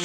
A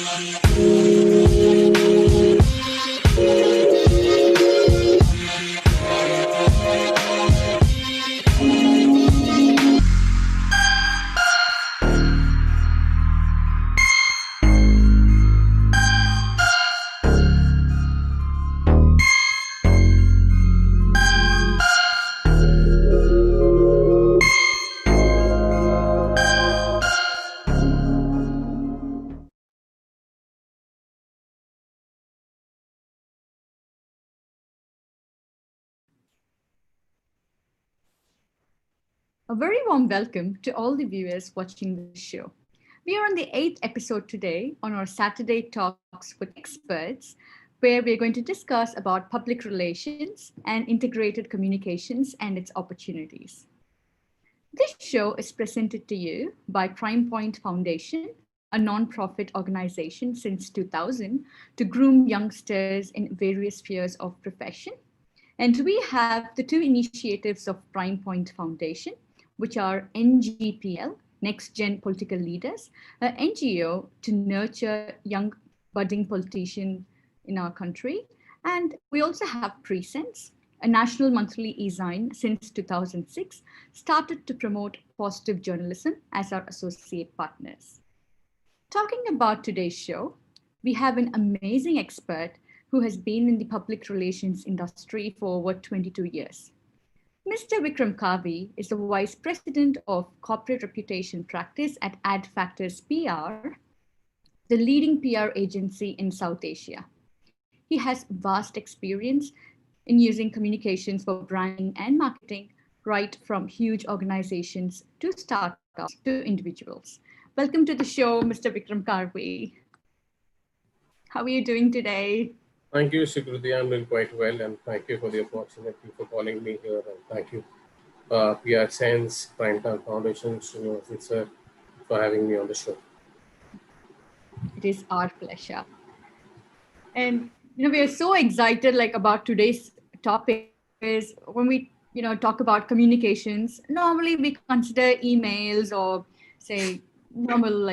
very warm welcome to all the viewers watching the show. We are on the 8th episode today on our Saturday Talks with Experts, where we are going to discuss about public relations and integrated communications and its opportunities. This show is presented to you by Prime Point Foundation, a non-profit organization since 2000 to groom youngsters in various spheres of profession. And we have the two initiatives of Prime Point Foundation, which are NGPL, Next Gen Political Leaders, an NGO to nurture young budding politicians in our country. And we also have Presence, a national monthly e-zine since 2006, started to promote positive journalism as our associate partners. Talking about today's show, we have an amazing expert who has been in the public relations industry for over 22 years. Mr. Vikram Kharvi is the Vice President of Corporate Reputation Practice at Ad Factors PR, the leading PR agency in South Asia. He has vast experience in using communications for branding and marketing, right from huge organizations to startups to individuals. Welcome to the show, Mr. Vikram Kharvi. How are you doing today? Thank you, Sukruti. I'm doing quite well, and thank you for the opportunity for calling me here. And thank you, PR Science, Primetime Foundation, sir, for having me on the show. It is our pleasure. And we are so excited about today's topic is when we talk about communications. Normally we consider emails or say normal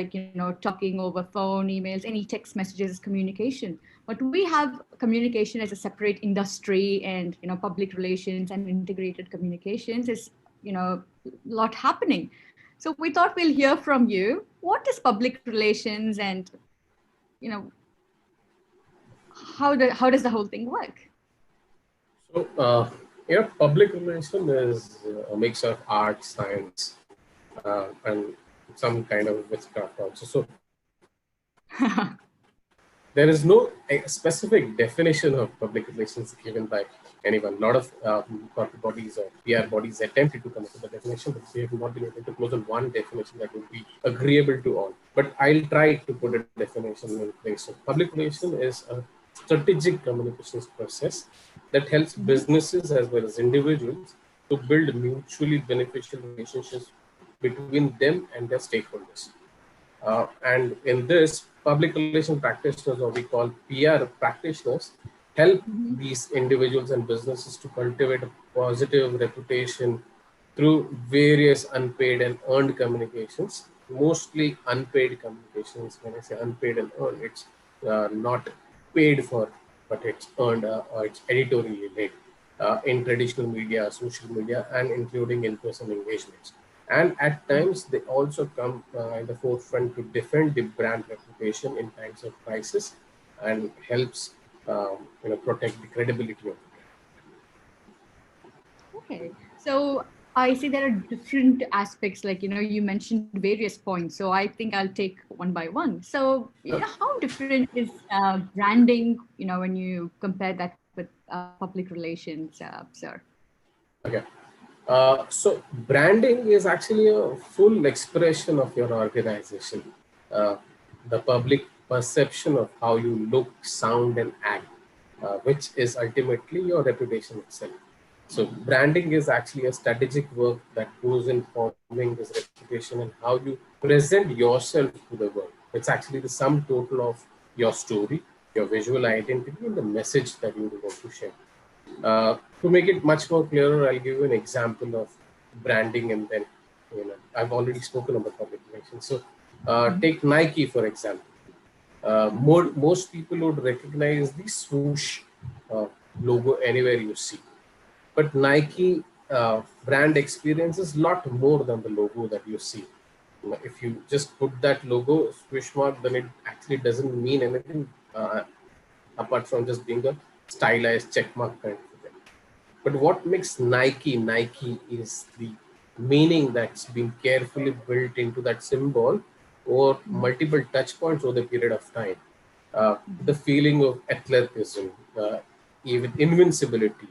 talking over phone, emails, any text messages as communication. But we have communication as a separate industry, and public relations and integrated communications is a lot happening. So we thought we'll hear from you. What is public relations, and how does the whole thing work? So public relation is a mix of art, science, and some kind of witchcraft also. So there is no specific definition of public relations given by anyone. A lot of corporate bodies or PR bodies attempted to come up with a definition, but they have not been able to close on one definition that would be agreeable to all. But I'll try to put a definition in place. So public relation is a strategic communications process that helps businesses as well as individuals to build mutually beneficial relationships between them and their stakeholders. And in this, public relations practitioners, or we call PR practitioners, help these individuals and businesses to cultivate a positive reputation through various unpaid and earned communications, mostly unpaid communications. When I say unpaid and earned, it's not paid for, but it's earned or it's editorially led in traditional media, social media, and including in-person engagements. And at times, they also come in the forefront to defend the brand reputation in times of crisis and helps protect the credibility of the brand. Okay, so I see there are different aspects, you mentioned various points. So I think I'll take one by one. So how different is branding, when you compare that with public relations, sir? Okay. So branding is actually a full expression of your organization, the public perception of how you look, sound, and act, which is ultimately your reputation itself. So branding is actually a strategic work that goes in forming this reputation and how you present yourself to the world. It's actually the sum total of your story, your visual identity, and the message that you want to share. To make it much more clearer, I'll give you an example of branding, and then I've already spoken about public relations. So take Nike, for example. most people would recognize the swoosh logo anywhere you see. But Nike brand experience is lot more than the logo that you see. If you just put that logo swish mark, then it actually doesn't mean anything apart from just being a stylized check mark kind of thing. But what makes Nike is the meaning that's been carefully built into that symbol or multiple touch points over the period of time. The feeling of athleticism, even invincibility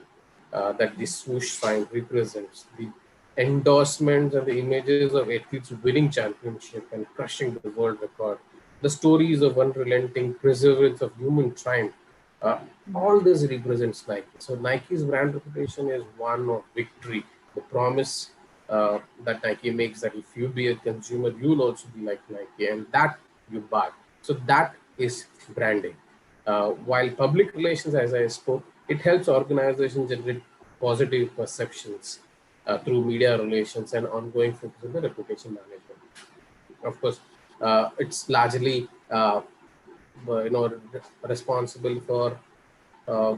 that the swoosh sign represents, the endorsements and the images of athletes winning championship and crushing the world record, the stories of unrelenting perseverance of human triumph. All this represents Nike. So Nike's brand reputation is one of victory. The promise that Nike makes that if you be a consumer, you'll also be like Nike, and that you buy. So that is branding. While public relations, as I spoke, it helps organizations generate positive perceptions through media relations and ongoing focus on the reputation management. Of course, it's largely responsible for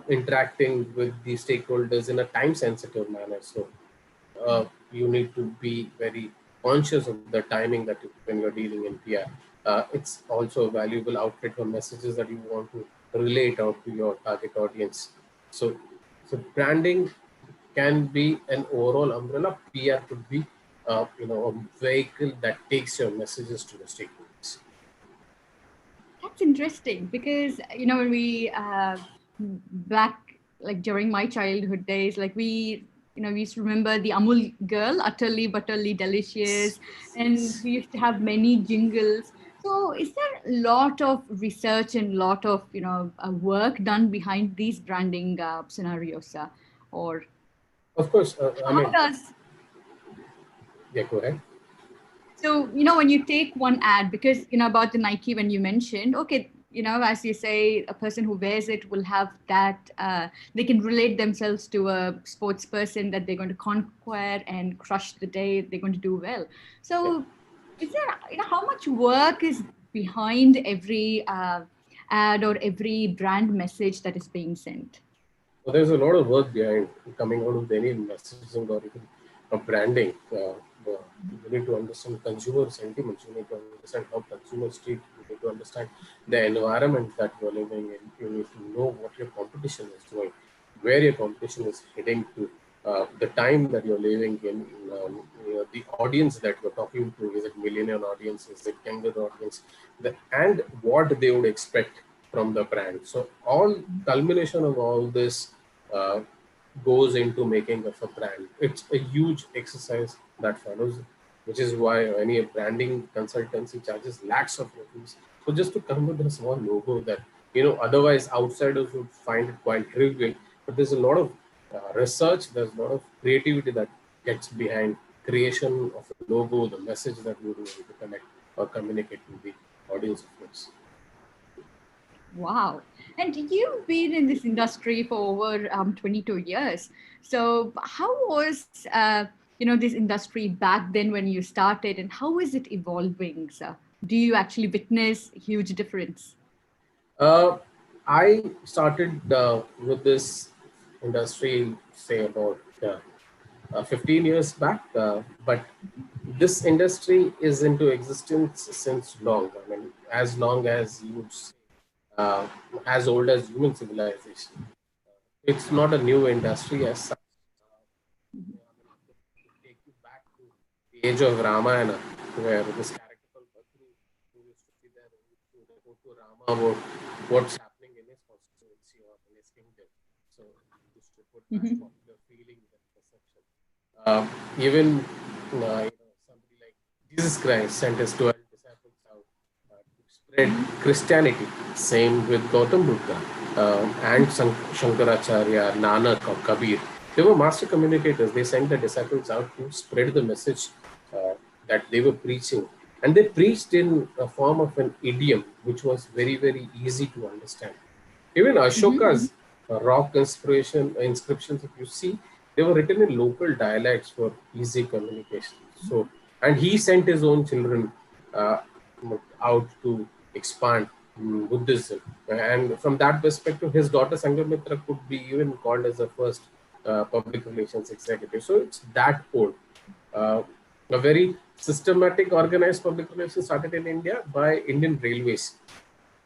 interacting with the stakeholders in a time-sensitive manner. So you need to be very conscious of the timing that when you're dealing in PR. It's also a valuable outlet for messages that you want to relate out to your target audience. So branding can be an overall umbrella. PR could be, a vehicle that takes your messages to the stakeholders. That's interesting because when we back like during my childhood days, like we used to remember the Amul girl, utterly butterly delicious, and we used to have many jingles. So, is there a lot of research and lot of work done behind these branding scenarios, or Of course, I how mean, does yeah, go ahead. So, when you take one ad, because, about the Nike, when you mentioned, okay, as you say, a person who wears it will have that, they can relate themselves to a sports person that they're going to conquer and crush the day, they're going to do well. Yeah. So, is there, how much work is behind every ad or every brand message that is being sent? So there's a lot of work behind coming out of any messaging or even branding. You need to understand consumer sentiments. You need to understand how consumers treat. You need to understand the environment that you're living in. You need to know what your competition is doing, where your competition is heading to, the time that you're living in, the audience that you're talking to. Is it millennial audience? Is it younger audience? And what they would expect from the brand. So all culmination of all this uh, goes into making of a brand. It's a huge exercise that follows, which is why any branding consultancy charges lakhs of rupees. So just to come with a small logo that otherwise outsiders would find it quite trivial, but there's a lot of research, there's a lot of creativity that gets behind creation of a logo, the message that we want to connect or communicate with the audience, of course. Wow. And you've been in this industry for over 22 years. So how was, this industry back then when you started, and how is it evolving, sir? Do you actually witness huge difference? Uh, I started with this industry, say about 15 years back, but this industry is into existence since long. I mean, as long as you would say, uh, as old as human civilization. It's not a new industry as such. To take you back to the age of Ramayana, where this character called Bhatru, who used to be there, used to report to Rama about what's happening in his constituency or in his kingdom. So he used to put that Mhm. popular feelings and perception. Even somebody like Jesus Christ sent his 12 disciples out to spread Christianity. Same with Gautam Buddha and Shankaracharya, Nanak, or Kabir. They were master communicators. They sent the disciples out to spread the message uh, that they were preaching. And they preached in a form of an idiom, which was very, very easy to understand. Even Mhm. Ashoka's rock inscriptions, if you see, they were written in local dialects for easy communication. So, and he sent his own children uh, out to expand. Buddhism. And from that perspective, his daughter Sanghamitra could be even called as the first public relations executive. So it's that old. Uh, a very systematic, organized public relations started in India by Indian Railways.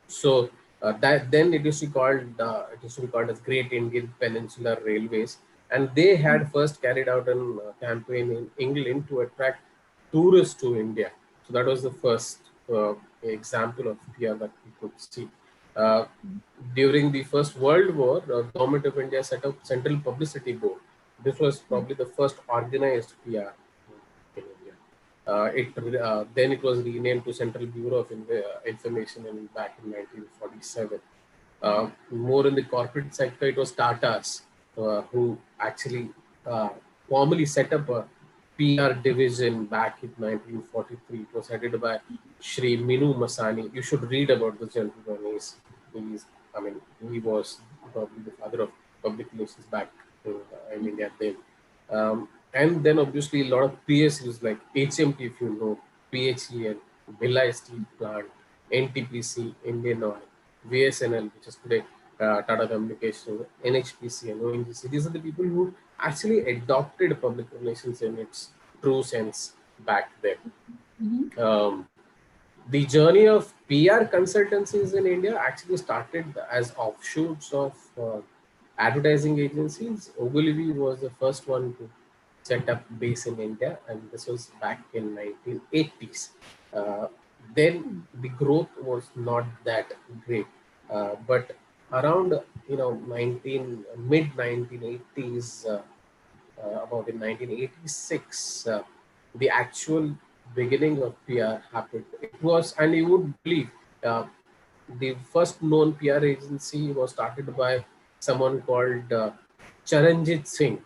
So that then it used to be called as Great Indian Peninsular Railways, and they had first carried out a campaign in England to attract tourists to India. So that was the first example of PR that we could see. Uh, During the First World War, the government of India set up Central Publicity Board. This was probably the first organized PR in India. Then it was renamed to Central Bureau of Information back in 1947. More in the corporate sector, it was Tata's who actually formally set up a PR division back in 1943. It was headed by Shri Minu Masani. You should read about the gentleman. I mean, he was probably the father of public relations back in India then. And then obviously a lot of PSUs like HMT, if you know, PHEL, Bhilai Steel Plant, NTPC, Indian Oil, VSNL, which is today Tata Communication, NHPC, and ONGC. These are the people who actually adopted public relations in its true sense back then. The journey of PR consultancies in India actually started as offshoots of advertising agencies. Ogilvy was the first one to set up base in India, and this was back in 1980s. Then the growth was not that great, but around 1980s, about in 1986, the actual beginning of PR happened. It was, and you would believe, the first known PR agency was started by someone called Charanjit Singh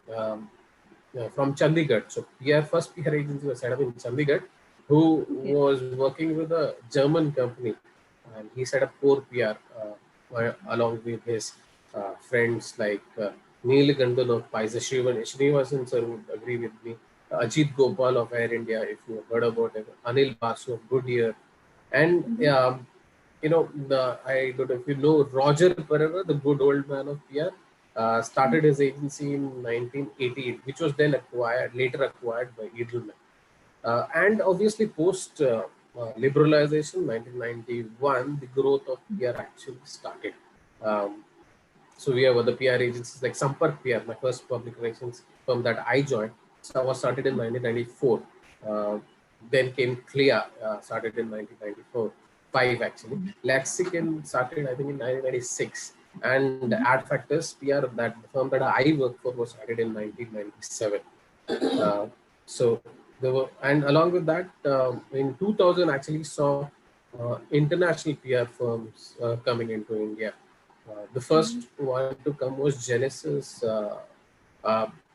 from Chandigarh. So first PR agency was set up in Chandigarh, who was working with a German company, and he set up Core PR along with his friends like Neil Gandan of Pfizer, Srivasan sir would agree with me, Ajit Gopal of Air India, if you have heard about it, Anil Basu of Goodyear, and I don't know if you know Roger Pereira, the good old man of PR, started his agency in 1988, which was then later acquired by Edelman. And obviously post liberalization, 1991, the growth of PR actually started. So we have other PR agencies like Sampark PR, my first public relations firm that I joined. So I was started in 1994. Then came Clea, started in 1994, 5 actually. Lexicon started, I think, in 1996. And Ad Factors PR, that the firm that I worked for, was started in 1997. So there were, and along with that, in 2000 actually saw international PR firms coming into India. The first one to come was Genesis,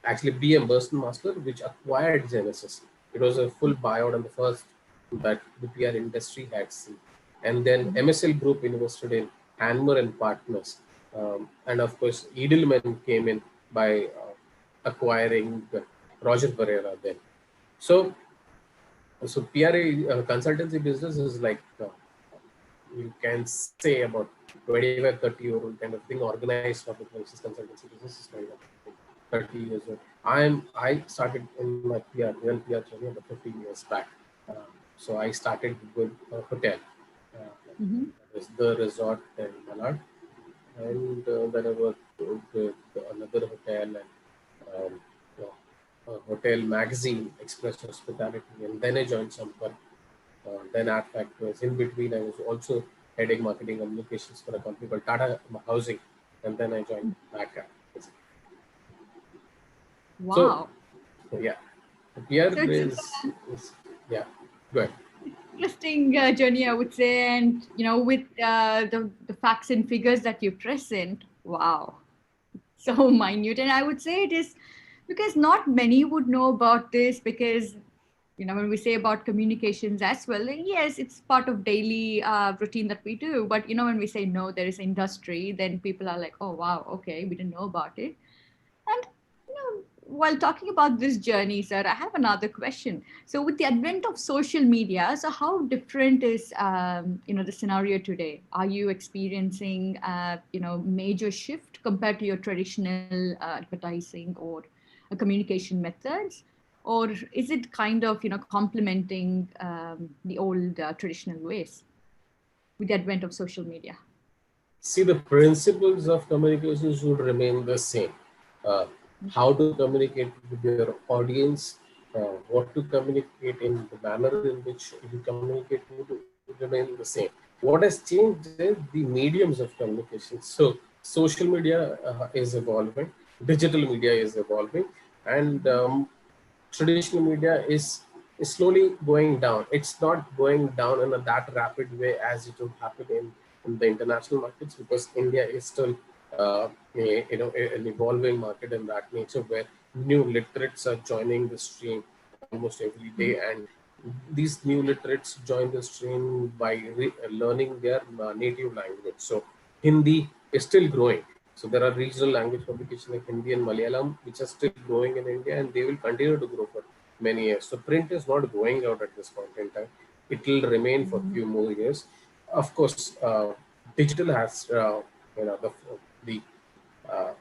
actually BM Burston Master, which acquired Genesis. It was a full buyout and the first that the PR industry had seen. And then MSL Group invested in Hanmer and Partners. And of course, Edelman came in by acquiring Roger Pereira then. So PR consultancy business is like, you can say about 25, 30-year-old kind of thing. Organized public relations consultancy business is kind of 30 years old. I started in my real PR journey about 15 years back. So I started with a hotel. That was the resort in Malad. And then I worked with another hotel and a hotel magazine, Express Hospitality, and then I joined Sampark. Then Ad Factors. In between, I was also heading marketing communications for a company called Tata Housing, and then I joined back. Wow. So yeah, PR is yeah. Go ahead. Interesting journey, I would say, and with the facts and figures that you present, wow, so minute. And I would say it is because not many would know about this, because when we say about communications as well, yes, it's part of daily routine that we do, but when we say no, there is industry, then people are like, oh wow, okay, we didn't know about it. And while talking about this journey, sir, I have another question. So, with the advent of social media, so how different is the scenario today? Are you experiencing major shift compared to your traditional advertising or communication methods, or is it kind of complementing the old traditional ways with the advent of social media? See, the principles of communication should remain the same. Uh, how to communicate with your audience, what to communicate in the manner in which you communicate would remain the same. What has changed is the mediums of communication. So, social media is evolving, digital media is evolving, and traditional media is slowly going down. It's not going down in a that rapid way as it would happen in the international markets, because India is still an evolving market in that nature, where new literates are joining the stream almost every day, and these new literates join the stream by learning their native language. So Hindi is still growing. So there are regional language publications like Hindi and Malayalam, which are still growing in India, and they will continue to grow for many years. So print is not going out at this point in time. It will remain for a few more years. Of course, digital has the uh,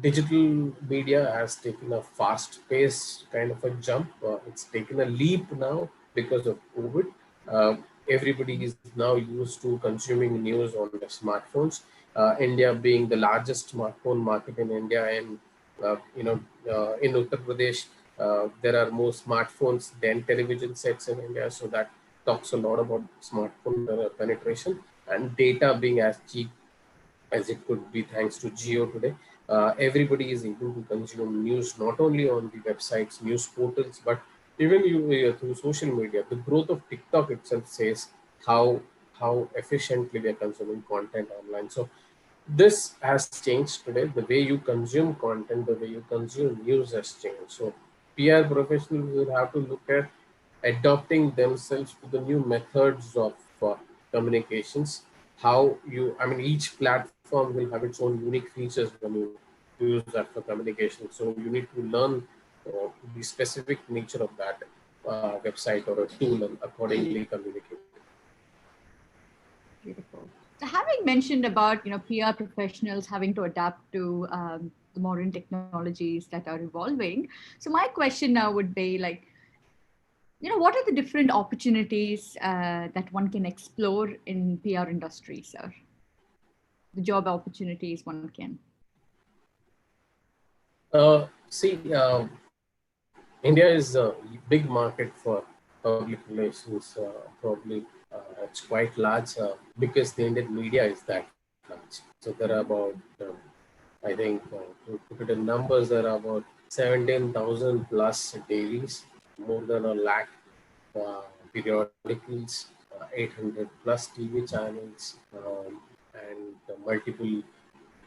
digital media has taken a fast-paced kind of a jump. It's taken a leap now because of COVID. Everybody is now used to consuming news on their smartphones. India being the largest smartphone market in India, and in Uttar Pradesh, there are more smartphones than television sets in India. So that talks a lot about smartphone penetration, and data being as cheap as it could be thanks to Geo today. Everybody is able to consume news not only on the websites, news portals, but even through social media. The growth of TikTok itself says how efficiently they're consuming content online. So this has changed today. The way you consume content, the way you consume news has changed. So PR professionals will have to look at adopting themselves to the new methods of communications. Each platform will have its own unique features when you use that for communication. So you need to learn the specific nature of that website or a tool and accordingly communicate. Beautiful. So, having mentioned about PR professionals having to adapt to the modern technologies that are evolving, so my question now would be like, what are the different opportunities that one can explore in PR industry, sir? The job opportunities one can. India is a big market for public relations. Probably it's quite large because the Indian media is that large. So there are about, I think, to put it in numbers, there are about 17,000 plus dailies, more than a lakh periodicals, 800 plus TV channels, and multiple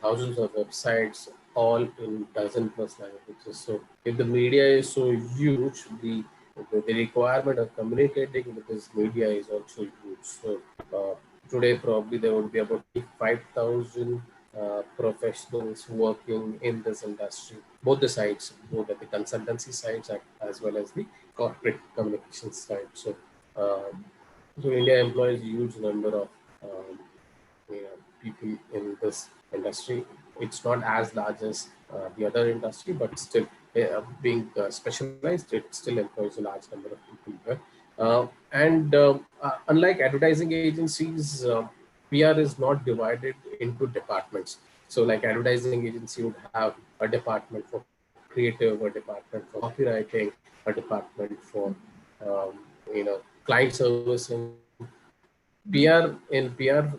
thousands of websites, all in dozen plus languages. So if the media is so huge, the requirement of communicating with this media is also huge. So today probably there would be about 5,000 professionals working in this industry, both the sides, both at the consultancy sides as well as the corporate communications side. So India employs a huge number of people in this industry. It's not as large as the other industry, but still being specialized, it still employs a large number of people here. Unlike advertising agencies, PR is not divided into departments. So like advertising agency would have a department for creative, a department for copywriting, a department for client servicing. PR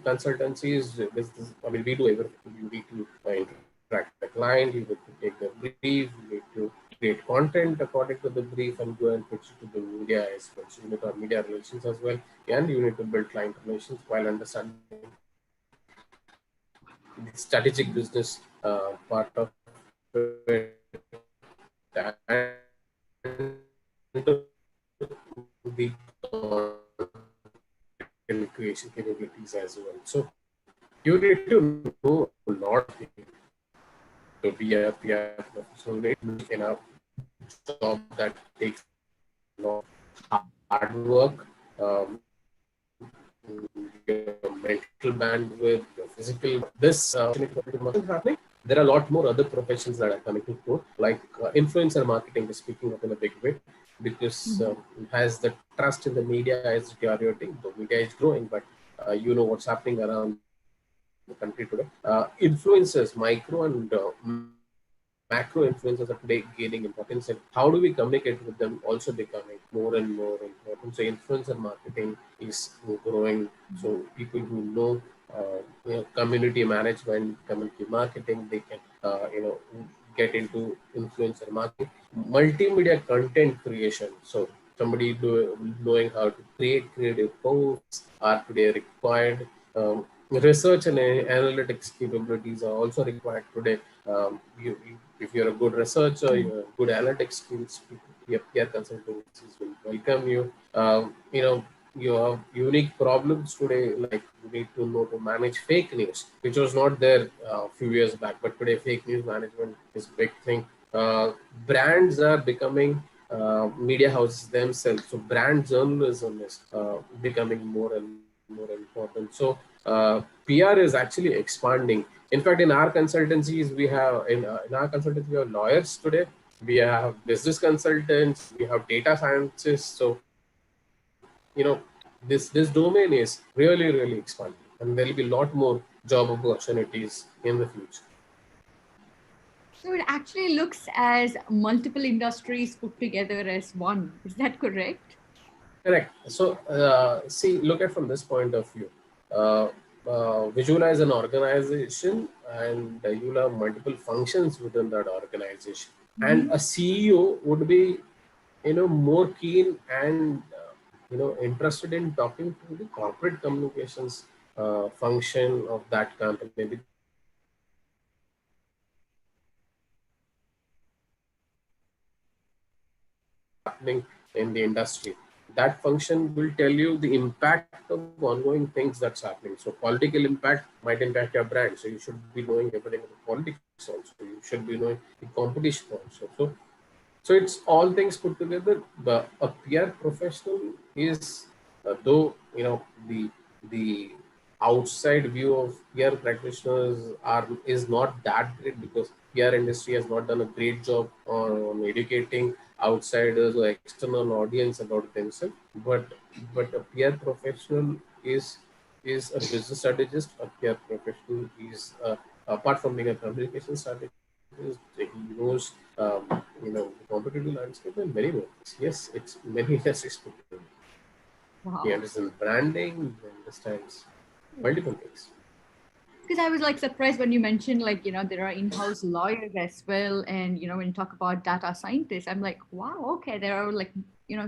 consultancies, we do everything. You need to interact with the client, you need to take the brief, you need to create content according to the brief and go and pitch it to the media as well. So you need to have media relations as well, and you need to build client relations while understanding the strategic business part of it and the creation capabilities as well. So you need to know a lot of things to be a PR professional enough job that takes a lot of hard work, your mental bandwidth, your physical. This happening. There are a lot more other professions that are coming to fore, like influencer marketing is picking up in a big way because as the trust in the media is deteriorating, the media is growing, but you know what's happening around the country today. Influencers, micro and macro influencers are today gaining importance, and how do we communicate with them also becoming more and more important. So influencer marketing is growing. So people who know community management, community marketing, they can get into influencer marketing, multimedia content creation. So somebody knowing how to create creative posts are today required. Research and analytics capabilities are also required today. If you're a good researcher, you're good analytics skills, your peer consultancies will welcome you. You have unique problems today, like you need to know to manage fake news, which was not there a few years back, but today fake news management is a big thing. Brands are becoming media houses themselves, so brand journalism is becoming more and more important. So PR is actually expanding. In fact, in our consultancies, we have in our consultancies we have lawyers today, we have business consultants, we have data scientists. So this domain is really expanding, and there will be a lot more job opportunities in the future. So it actually looks as multiple industries put together as one. Is that correct? Correct. So see, look at from this point of view. Visualize an organization, and you'll have multiple functions within that organization. And a CEO would be, more keen and interested in talking to the corporate communications function of that company, because happening in the industry. That function will tell you the impact of ongoing things that's happening. So political impact might impact your brand. So you should be knowing everything about politics also. You should be knowing the competition also. So it's all things put together. But a PR professional is, though the outside view of PR practitioners is not that great, because PR industry has not done a great job on educating outsiders or external audience about themselves. But a PR professional is a business strategist. A PR professional is apart from being a communication strategist, he knows competitive landscape and many more. Yes, it's many industries put together. Wow. He understands branding, he understands multiple things. Because I was like surprised when you mentioned there are in-house lawyers as well, and when you talk about data scientists, I'm like, wow, okay, there are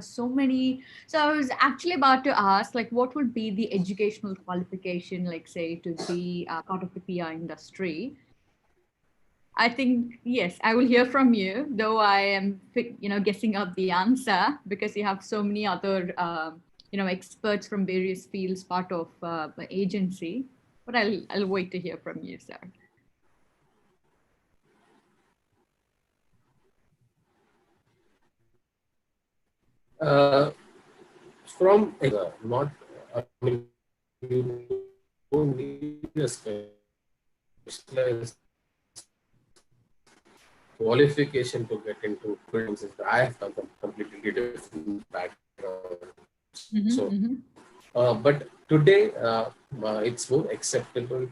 so many. So I was actually about to ask, what would be the educational qualification, like say, to be part of the PR industry. I think yes, I will hear from you, though I am guessing up the answer because you have so many other experts from various fields part of the agency. But I'll wait to hear from you, sir. From not, I mean, you don't need a specialized qualification to get into buildings. I have come from completely different background. But today, it's more acceptable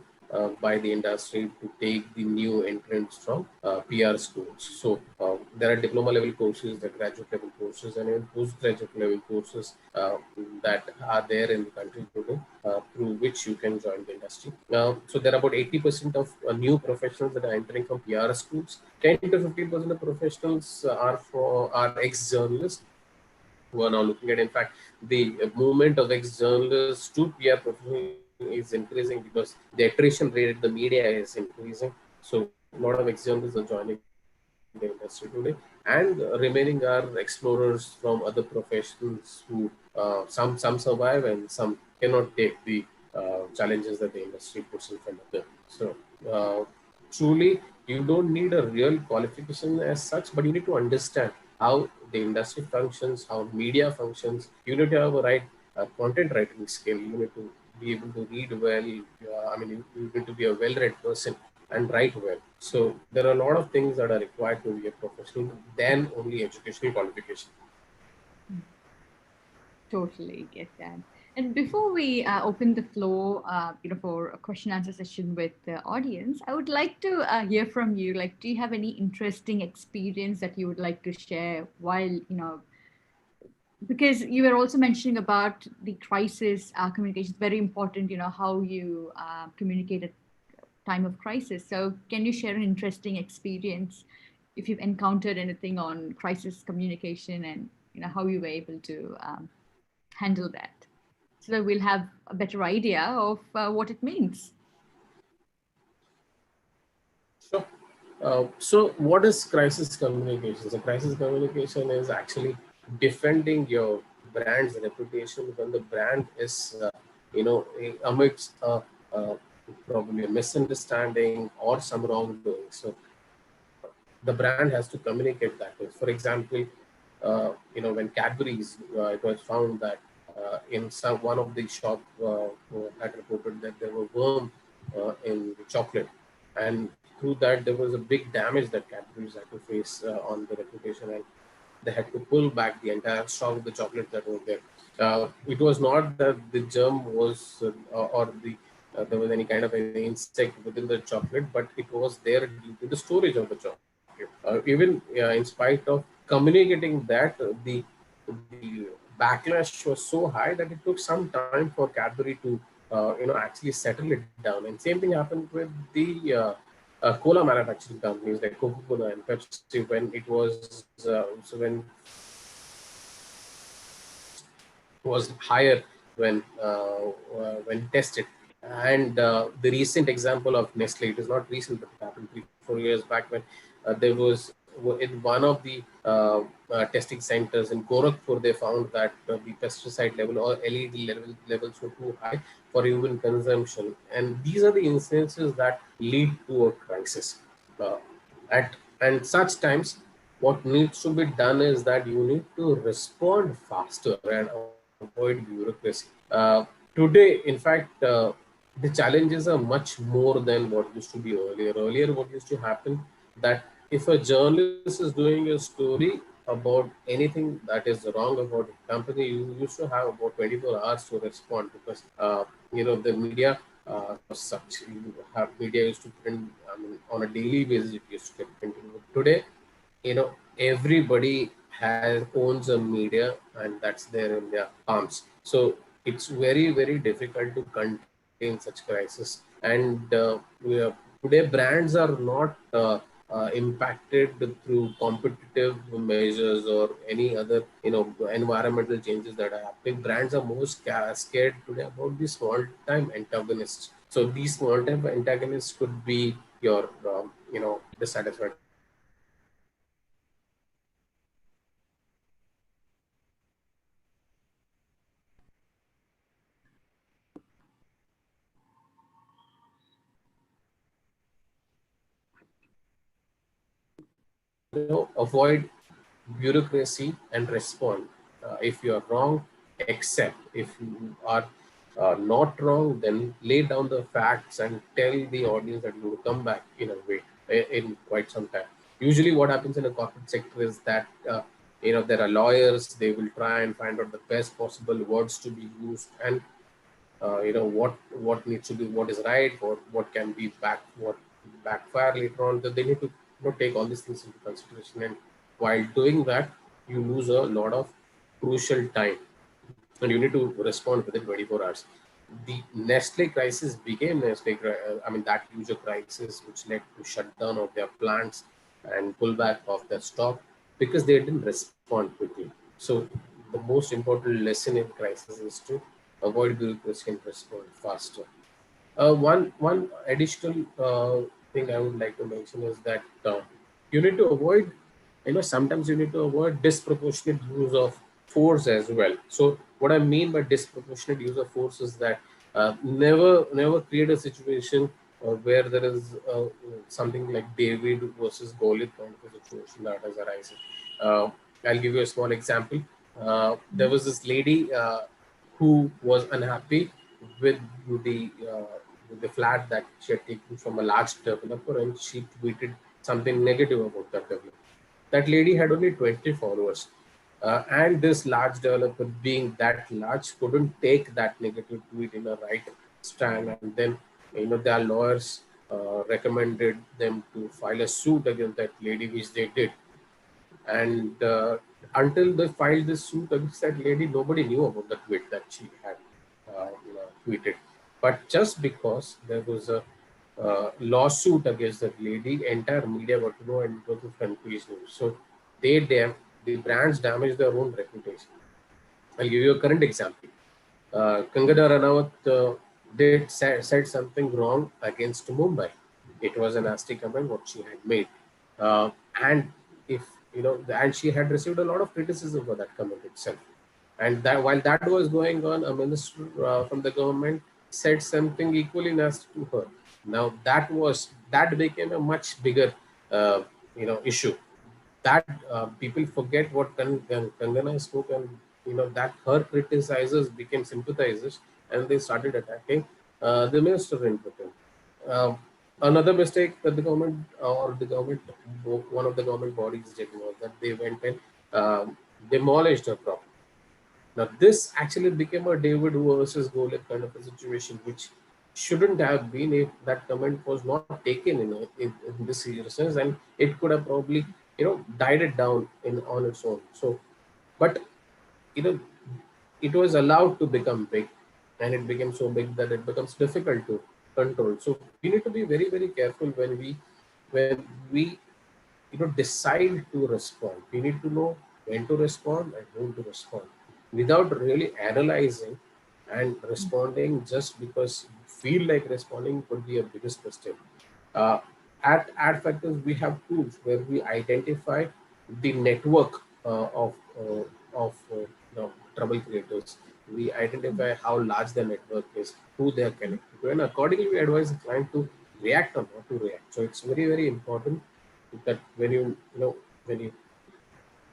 by the industry to take the new entrants from PR schools. So there are diploma level courses, the graduate level courses, and even postgraduate level courses that are there in the country today, through which you can join the industry. So there are about 80% of new professionals that are entering from PR schools. 10 to 15% of professionals are ex-journalists who are now looking at. In fact, the movement of ex-journalists to PR professionals is increasing because the attrition rate at the media is increasing. So a lot of ex-journalists are joining the industry today, and remaining are explorers from other professions who some survive and some cannot take the challenges that the industry puts in front of them. So truly, you don't need a real qualification as such, but you need to understand how the industry functions, how media functions. You need to have a right content writing skill. You need to be able to read well. You need to be a well-read person and write well. So there are a lot of things that are required to be a professional than only educational qualification. Totally get that. And before we open the floor, for a question answer session with the audience, I would like to hear from you. Like, do you have any interesting experience that you would like to share while, because you were also mentioning about the crisis communication, very important, how you communicate at time of crisis. So can you share an interesting experience if you've encountered anything on crisis communication and, how you were able to handle that? So that we'll have a better idea of what it means. Sure. So what is crisis communication? So crisis communication is actually defending your brand's reputation when the brand is, amidst probably a misunderstanding or some wrongdoing. So the brand has to communicate that way. For example, when Cadbury's, it was found that in one of the shop had reported that there were worm in the chocolate, and through that there was a big damage that Cadbury's had to face on the reputation, and they had to pull back the entire stock of the chocolate that was there. It was not that the germ was or there was any kind of an insect within the chocolate, but it was there due to the storage of the chocolate. Even in spite of communicating that, the backlash was so high that it took some time for Cadbury to actually settle it down. And same thing happened with the cola manufacturing companies like Coca-Cola and Pepsi when it was was higher when tested. And the recent example of Nestle, it is not recent, but it happened 3-4 years back when there was in one of the testing centers in Gorakhpur, they found that the pesticide level or LED levels were too high for human consumption. And these are the instances that lead to a crisis. Uh, and such times, what needs to be done is that you need to respond faster and avoid bureaucracy. Today, in fact, the challenges are much more than what used to be earlier. Earlier, what used to happen that if a journalist is doing a story about anything that is wrong about the company, you used to have about 24 hours to respond because the media was such. You have media used to print. I mean, on a daily basis, it used to get printed. Today, everybody has owns a media, and that's there in their palms. So it's very, very difficult to contain such crisis. And today brands are not impacted through competitive measures or any other environmental changes that are happening. Brands are more scared today about the small time antagonists. So these small time antagonists could be your dissatisfied customers, could be avoid bureaucracy and respond. If you are wrong, accept. If you are not wrong, then lay down the facts and tell the audience that you will come back in a way in quite some time. Usually, what happens in a corporate sector is that there are lawyers. They will try and find out the best possible words to be used, and what needs to be, what is right, what can be what backfire later on. That they need to take all these things into consideration, and while doing that, you lose a lot of crucial time, and you need to respond within 24 hours. The Nestle crisis became that user crisis, which led to shutdown of their plants and pullback of their stock because they didn't respond quickly. So the most important lesson in crisis is to avoid bureaucracy and respond faster. One additional thing I would like to mention is that you need to avoid, sometimes you need to avoid disproportionate use of force as well. So what I mean by disproportionate use of force is that never create a situation where there is something like David versus Goliath kind of a situation that is arising. I'll give you a small example. There was this lady who was unhappy with the uh, with the flat that she had taken from a large developer, and she tweeted something negative about that developer. That lady had only 20 followers, and this large developer, being that large, couldn't take that negative tweet in a right stand, and then their lawyers recommended them to file a suit against that lady, which they did. And until they filed this suit against that lady, nobody knew about the tweet that she had tweeted. But just because there was a lawsuit against that lady, entire media got to know, and it was the front page news. So the brands damaged their own reputation. I'll give you a current example. Kangana Ranaut said something wrong against Mumbai. It was a nasty comment what she had made, and if and she had received a lot of criticism for that comment itself. And that while that was going on, a minister from the government said something equally nasty to her. Now that became a much bigger issue. That people forget what Kangana spoke, and that her criticizers became sympathizers, and they started attacking the minister in between. Another mistake that the government one of the government bodies did was that they went and demolished her property. Now, this actually became a David versus Goliath kind of a situation, which shouldn't have been if that comment was not taken in this seriousness, and it could have probably died it down on its own. So, but you know, it was allowed to become big, and it became so big that it becomes difficult to control. So we need to be very, very careful when we decide to respond. We need to know when to respond and whom to respond, without really analyzing. And responding just because you feel like responding could be a biggest mistake. uh, at ad factors, we have tools where we identify the network of trouble creators. We identify how large the network is, who they are connected to, and accordingly we advise the client to react or not to react. So it's very, very important that when you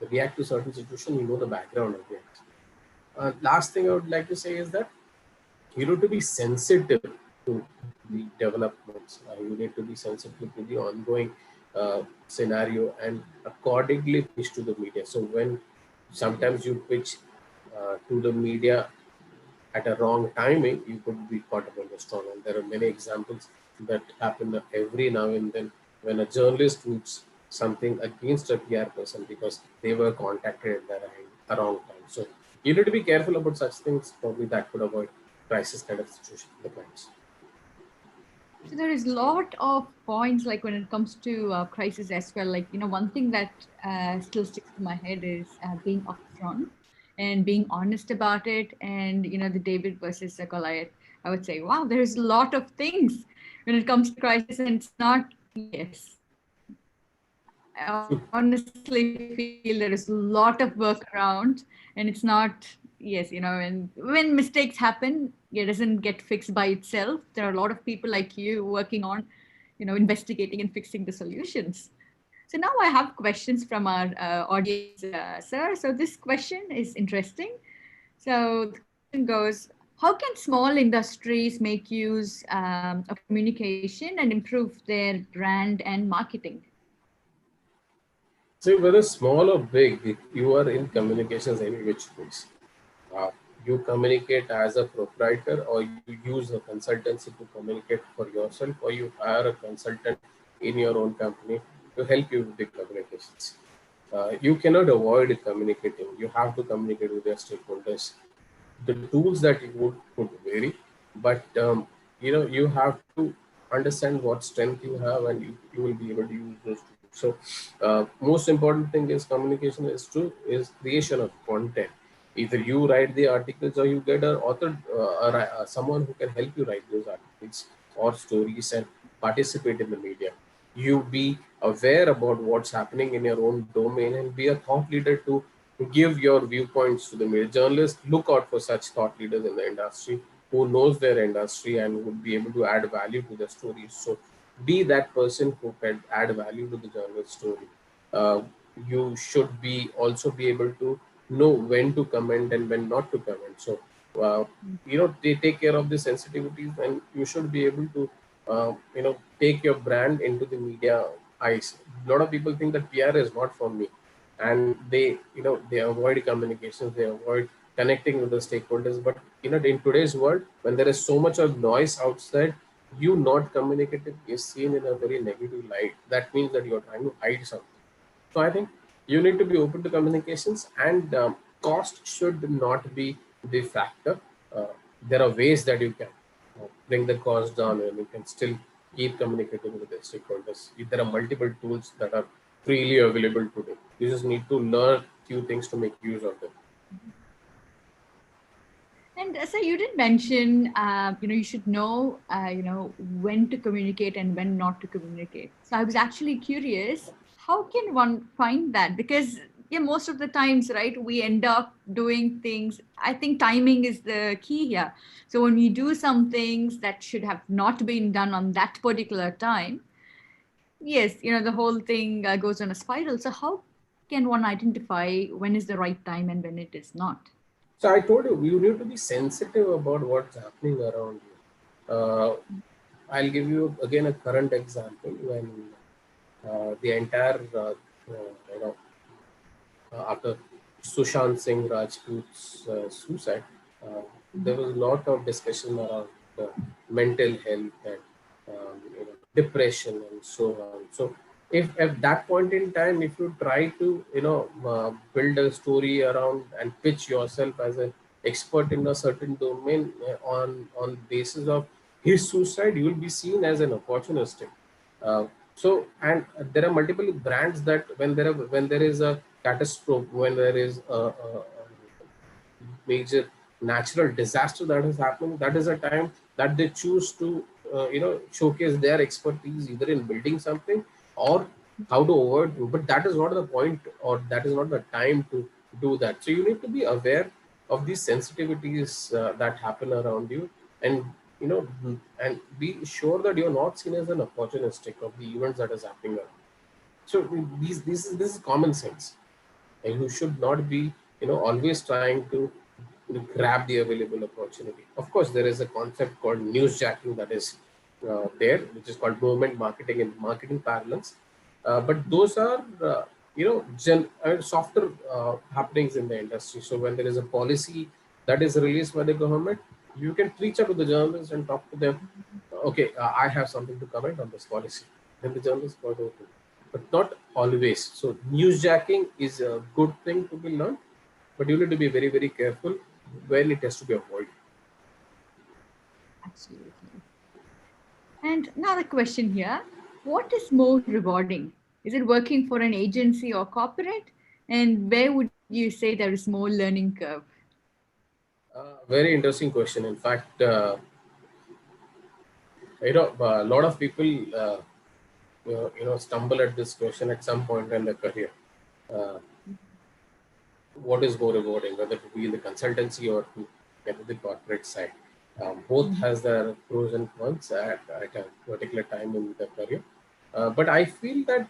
react to certain situation, you know the background of the action. Last thing I would like to say is that you need to be sensitive to the developments. You need to be sensitive to the ongoing scenario, and accordingly pitch to the media. So when sometimes you pitch to the media at a wrong timing, you could be caught up in the storm. And there are many examples that happen every now and then when a journalist tweets something against a PR person because they were contacted at the wrong time. So you need to be careful about such things. Probably that could avoid crisis kind of situation for the clients. So there is a lot of points like when it comes to crisis as well. Like, one thing that still sticks to my head is being upfront and being honest about it. And, the David versus the Goliath, I would say, wow, there's a lot of things when it comes to crisis, and it's not, yes. I honestly feel there is a lot of work around, and it's not, yes, when mistakes happen, it doesn't get fixed by itself. There are a lot of people like you working on, investigating and fixing the solutions. So now I have questions from our audience, sir. So this question is interesting. So the question goes, how can small industries make use of communication and improve their brand and marketing? So whether small or big, if you are in communications any which ways, uh, you communicate as a proprietor, or you use a consultancy to communicate for yourself, or you hire a consultant in your own company to help you with the communications. You cannot avoid communicating. You have to communicate with your stakeholders. The tools that you would could vary, but you have to understand what strength you have, and you will be able to use those tools. So most important thing is communication is creation of content. Either you write the articles, or you get an author, someone who can help you write those articles or stories and participate in the media. You be aware about what's happening in your own domain, and be a thought leader to give your viewpoints to the media. Journalists look out for such thought leaders in the industry who knows their industry and would be able to add value to the stories. So be that person who can add value to the journalist story. Uh, you should be also be able to know when to comment and when not to comment. So they take care of the sensitivities, and you should be able to take your brand into the media eyes. A lot of people think that PR is not for me, and they avoid communications, they avoid connecting with the stakeholders. But in today's world, when there is so much of noise outside, you not communicative is seen in a very negative light. That means that you're trying to hide something. So I think you need to be open to communications, and cost should not be the factor. Uh, there are ways that you can bring the cost down, and you can still keep communicating with the stakeholders. There are multiple tools that are freely available today. You just need to learn few things to make use of them. And so you did mention, you should know, when to communicate and when not to communicate. So I was actually curious, how can one find that? Because yeah, most of the times, right, we end up doing things. I think timing is the key here. So when we do some things that should have not been done on that particular time, yes, the whole thing goes on a spiral. So how can one identify when is the right time and when it is not? So I told you, you need to be sensitive about what's happening around you. I'll give you again a current example when the entire, after Sushant Singh Rajput's suicide, there was a lot of discussion around mental health and depression and so on. So, if at that point in time, if you try to build a story around and pitch yourself as an expert in a certain domain on basis of his suicide, you will be seen as an opportunistic. And there are multiple brands that when there is a catastrophe, when there is a major natural disaster that is happening, that is a time that they choose to showcase their expertise either in building something or how to avoid it. But that is not the point, or that is not the time to do that. So you need to be aware of these sensitivities that happen around you, and and be sure that you're not seen as an opportunistic of the events that is happening around. So this is common sense, and you should not be always trying to grab the available opportunity. Of course, there is a concept called newsjacking that is there, which is called movement marketing in marketing parlance. But those are softer happenings in the industry. So when there is a policy that is released by the government, you can reach out to the journalists and talk to them. Okay, I have something to comment on this policy. Then the journalist got open, but not always. So newsjacking is a good thing to be learned, but you need to be very, very careful when it has to be avoided. Absolutely. And another question here, what is more rewarding? Is it working for an agency or corporate? And where would you say there is more learning curve? Very interesting question. In fact, a lot of people stumble at this question at some point in their career. Uh, what is more rewarding, whether to be in the consultancy or to get to the corporate side? Both has their pros and cons at a particular time in the career. But I feel that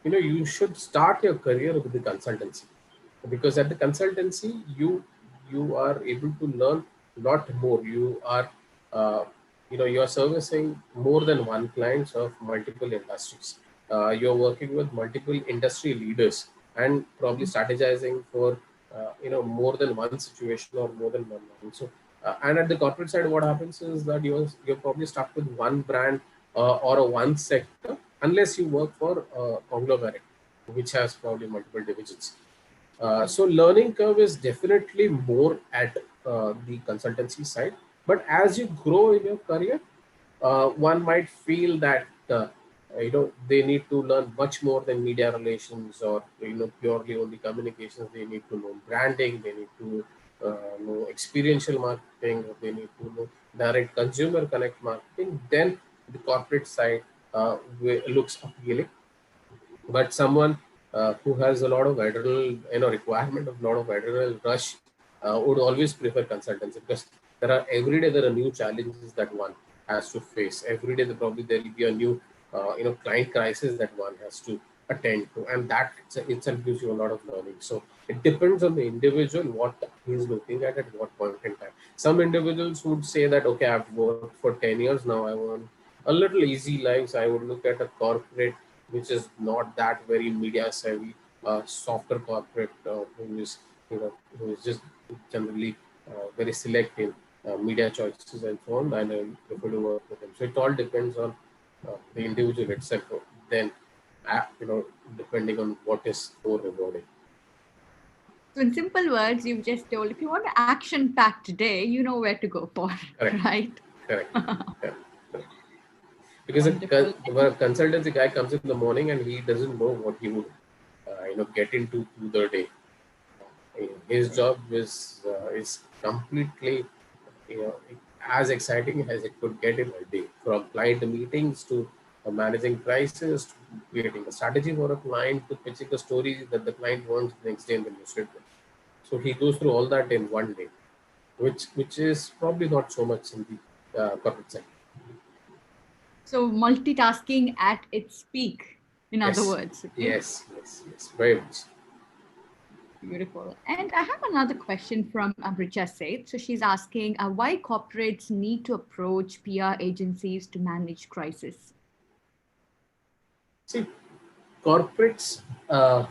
you should start your career with the consultancy, because at the consultancy you are able to learn a lot more. You are you are servicing more than one clients of multiple industries. You're working with multiple industry leaders and probably strategizing for more than one situation or more than one line. So and at the corporate side, what happens is that you're probably stuck with one brand or a one sector, unless you work for a conglomerate which has probably multiple divisions. So learning curve is definitely more at the consultancy side. But as you grow in your career, one might feel that they need to learn much more than media relations or purely only communications. They need to know branding. They need to know experiential marketing. They need to know direct consumer connect marketing. Then the corporate side looks appealing. But someone who has a lot of adrenal, requirement of a lot of adrenal rush would always prefer consultancy, because every day there are new challenges that one has to face. Every day there will be a new client crisis that one has to attend to, and that itself gives you a lot of learning. So it depends on the individual what he's looking at what point in time. Some individuals would say that, okay, I've worked for 10 years now, I want a little easy life, so I would look at a corporate which is not that very media savvy, softer corporate, who is just generally very selective media choices and so on, and I prefer to work with them. So it all depends on the individual itself. Then, depending on what is more rewarding. So in simple words, you've just told, if you want an action-packed day, you know where to go for, Correct. right? Correct. Correct. Because a consultancy guy comes in the morning and he doesn't know what he would, get into through the day. His job is completely, as exciting as it could get in a day, from client meetings to managing prices, to creating a strategy for a client, to pitching a story that the client wants the next day in the newspaper. So he goes through all that in one day, which is probably not so much in the corporate sector. So multitasking at its peak, in other words. Okay? Yes, very much. Beautiful. And I have another question from Amrita Seth. So she's asking why corporates need to approach PR agencies to manage crisis. See, corporates, not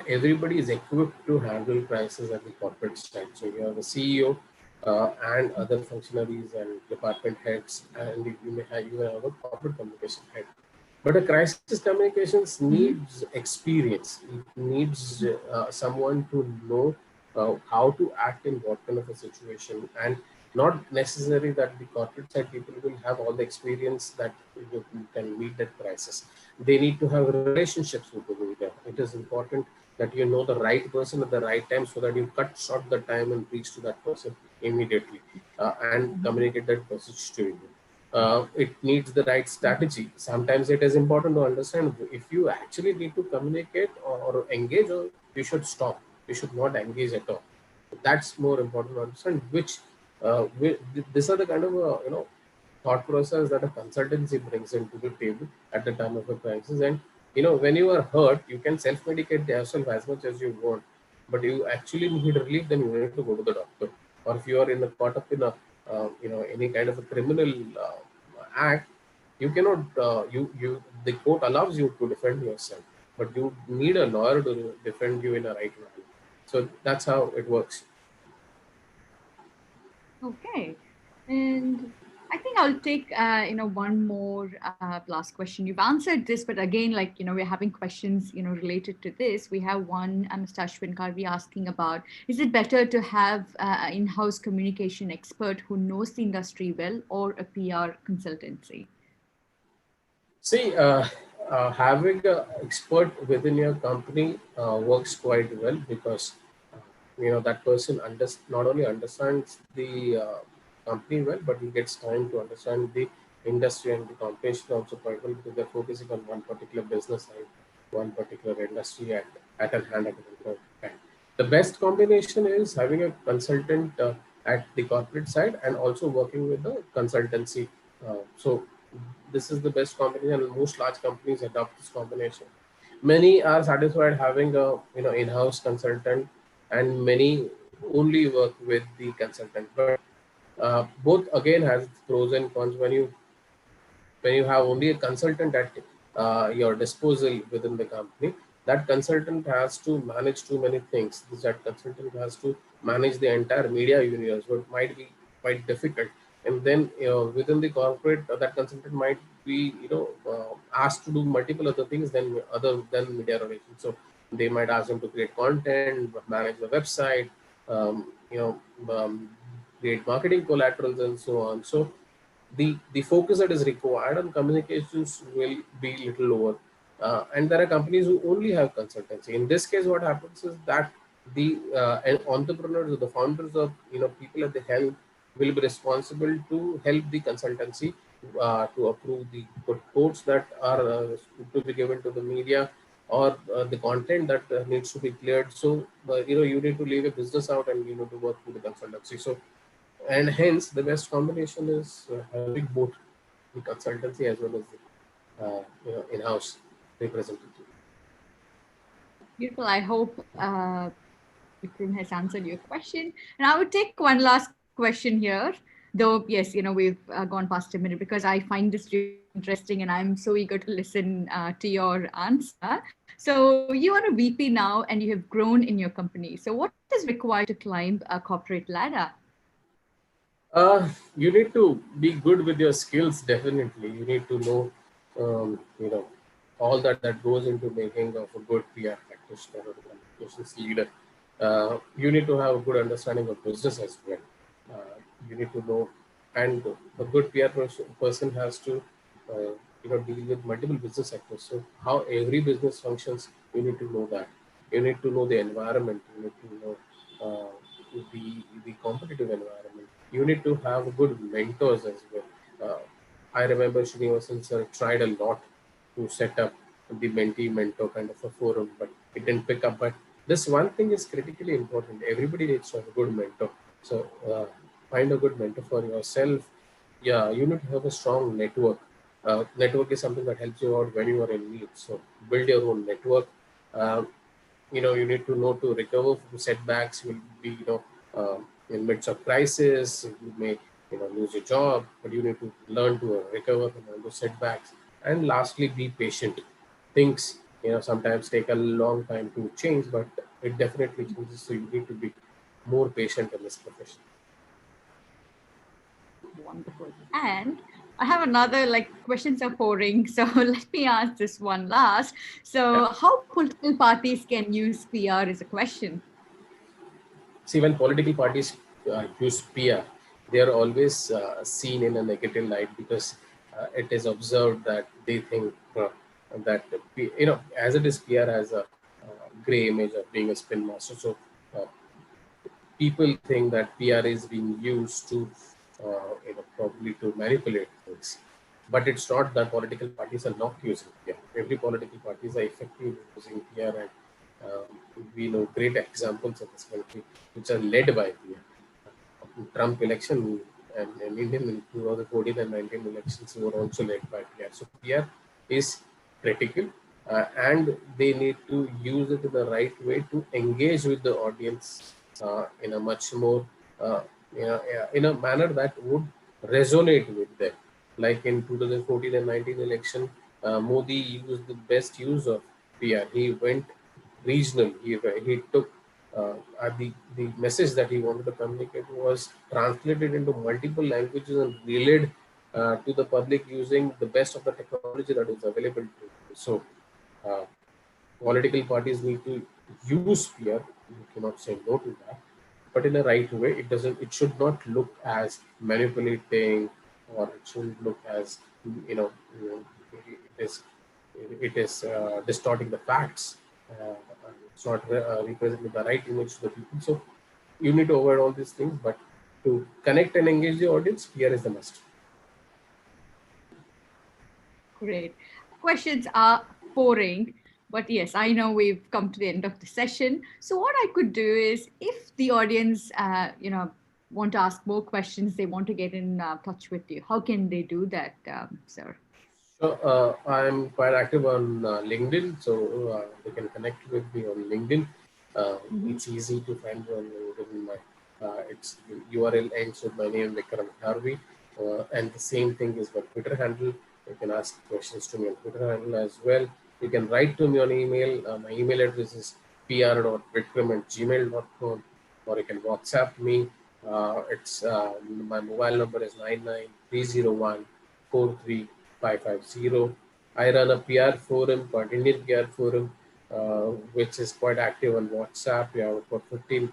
everybody is equipped to handle crisis at the corporate side. So you have a CEO and other functionaries and department heads, and you have a corporate communication head. But a crisis communications needs experience. It needs someone to know how to act in what kind of a situation, and not necessary that the corporate side people will have all the experience that you can meet that crisis. They need to have relationships with the media. It is important that you know the right person at the right time, so that you cut short the time and reach to that person immediately and communicate that message to you. It needs the right strategy. Sometimes it is important to understand if you actually need to communicate or engage, or you should stop. You should not engage at all. That's more important to understand. These are the kind of thought process that a consultancy brings into the table at the time of a crisis. And when you are hurt, you can self-medicate yourself as much as you want, but you actually need relief, then you need to go to the doctor. Or if you are caught up in a any kind of a criminal act, you cannot the court allows you to defend yourself, but you need a lawyer to defend you in a right way. So that's how it works. Okay. And I think I'll take, one more last question. You've answered this, but again, we're having questions, related to this. We have one, Mr. Ashwin Karvi asking about, is it better to have an in-house communication expert who knows the industry well, or a PR consultancy? See, having an expert within your company works quite well, because that person not only understands the company well, but he gets time to understand the industry and the competition also quite well, because they're focusing on one particular business side, one particular industry at a hand at a particular time. The best combination is having a consultant at the corporate side and also working with the consultancy. So this is the best combination, and most large companies adopt this combination. Many are satisfied having a in-house consultant, and many only work with the consultant. But both again has pros and cons. When you have only a consultant at your disposal within the company, that consultant has to manage too many things. That consultant has to manage the entire media universe, what might be quite difficult. And then within the corporate, that consultant might be asked to do multiple other things other than media relations. So they might ask them to create content, manage the website, um, you know, um, create marketing collaterals, and so on. So the focus that is required on communications will be little lower. And there are companies who only have consultancy. In this case, what happens is that the entrepreneurs or the founders of people at the helm will be responsible to help the consultancy to approve the quotes that are to be given to the media, or the content that needs to be cleared. So you need to leave a business out and you need to work with the consultancy. So, and hence the best combination is having both the consultancy as well as the in-house representative. Beautiful. I hope Vikram has answered your question. And I would take one last question here. Though, yes, we've gone past a minute because I find this really interesting and I'm so eager to listen to your answer. So, you are a VP now and you have grown in your company. So, what is required to climb a corporate ladder? You need to be good with your skills. Definitely, you need to know, all that goes into making of a good PR practitioner or communications leader. You need to have a good understanding of business as well. You need to know, and a good person has to, deal with multiple business actors. So how every business functions, you need to know that. You need to know the environment. You need to know the competitive environment. You need to have good mentors as well. I remember Srinivasan sir tried a lot to set up the mentee-mentor kind of a forum, but it didn't pick up. But this one thing is critically important. Everybody needs to have a good mentor. So find a good mentor for yourself. Yeah, you need to have a strong network. Network is something that helps you out when you are in need. So build your own network. Uh, you need to know to recover from setbacks. You will be, in midst of crisis. You may, lose your job, but you need to learn to recover from all those setbacks. And lastly, be patient. Things, sometimes take a long time to change, but it definitely changes. So you need to be more patient in this profession. Wonderful. And I have another, like, questions are pouring. So let me ask this one last. So, Yeah. how political parties can use PR is a question. See, when political parties use PR, they are always seen in a negative light because it is observed that they think that, as it is, PR has a gray image of being a spin master. So uh, people think that PR is being used to, probably to manipulate things. But it's not that political parties are not using PR. Every political parties are effective using PR, and we know great examples of this country which are led by PR. Trump election and Indian in 2014 and 19 elections were also led by PR. So PR is critical, and they need to use it in the right way to engage with the audience in a much more, in a manner that would resonate with them. Like in 2014 and 19 election, Modi used the best use of PR. He went regional. He took the message that he wanted to communicate was translated into multiple languages and relayed to the public using the best of the technology that is available to you. So uh, political parties need to use PR. You cannot say no to that, but in a right way. It should not look as manipulating, or it shouldn't look as, you know, it is distorting the facts. Uh, it's not representing the right image to the people. So you need to avoid all these things, but to connect and engage the audience, PR is the must. Great. Questions are pouring, but yes, I know we've come to the end of the session. So what I could do is, if the audience, want to ask more questions, they want to get in touch with you, how can they do that, sir? So I'm quite active on LinkedIn, so they can connect with me on LinkedIn. Mm-hmm. It's easy to find me on LinkedIn. It's the URL ends with my name, Vikram Kharvi, and the same thing is my Twitter handle. You can ask questions to me on Twitter handle as well. You can write to me on email. My email address is pr.vikram@gmail.com, or you can WhatsApp me. It's my mobile number is 99301 43550. I run a PR forum called Indian PR Forum, which is quite active on WhatsApp. We have about 15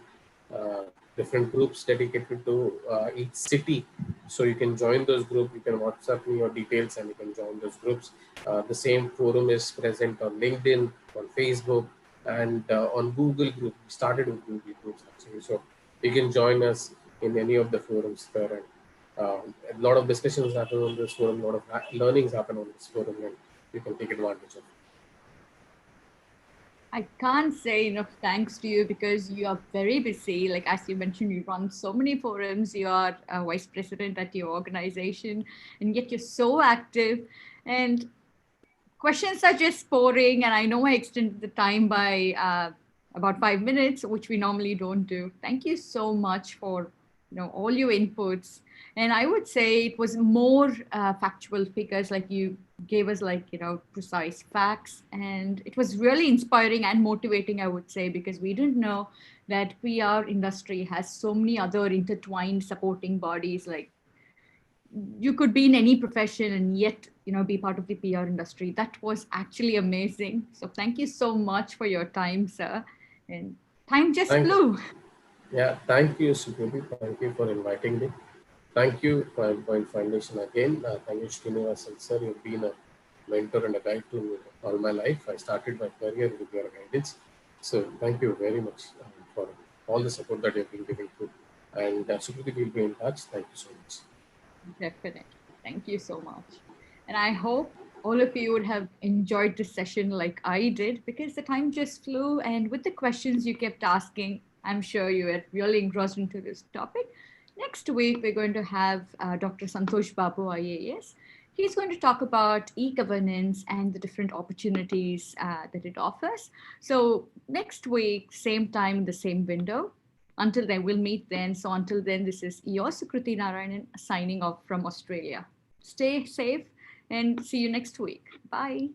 uh, different groups dedicated to each city. So you can join those groups. You can WhatsApp me your details and you can join those groups. The same forum is present on LinkedIn, on Facebook, and on Google Group. We started with Google Groups actually. So you can join us in any of the forums there. And a lot of discussions happen on this forum, a lot of learnings happen on this forum, and you can take advantage of it. I can't say enough thanks to you because you are very busy. Like, as you mentioned, you run so many forums, you are a vice president at your organization, and yet you're so active. And questions are just pouring, and I know I extended the time by about 5 minutes, which we normally don't do. Thank you so much for all your inputs. And I would say it was more factual figures, like you gave us like precise facts, and it was really inspiring and motivating, I would say, because we didn't know that PR industry has so many other intertwined supporting bodies. Like you could be in any profession and yet be part of the PR industry. That was actually amazing. So thank you so much for your time, sir. And time just Thank, flew. yeah, thank you, Sukruti. Thank you for inviting me. Thank you, Prime Point Foundation again. Thank you, Srinivasan sir. You've been a mentor and a guide to me all my life. I started my career with your guidance. So thank you very much for all the support that you've been giving to. And Sukruti will be in touch. Thank you so much. Definitely. Thank you so much. And I hope all of you would have enjoyed this session like I did, because the time just flew. And with the questions you kept asking, I'm sure you were really engrossed into this topic. Next week, we're going to have Dr. Santosh Babu, IAS. He's going to talk about e-governance and the different opportunities that it offers. So next week, same time, the same window. Until then, we'll meet then. So until then, this is your Sukruti Narayanan signing off from Australia. Stay safe and see you next week. Bye.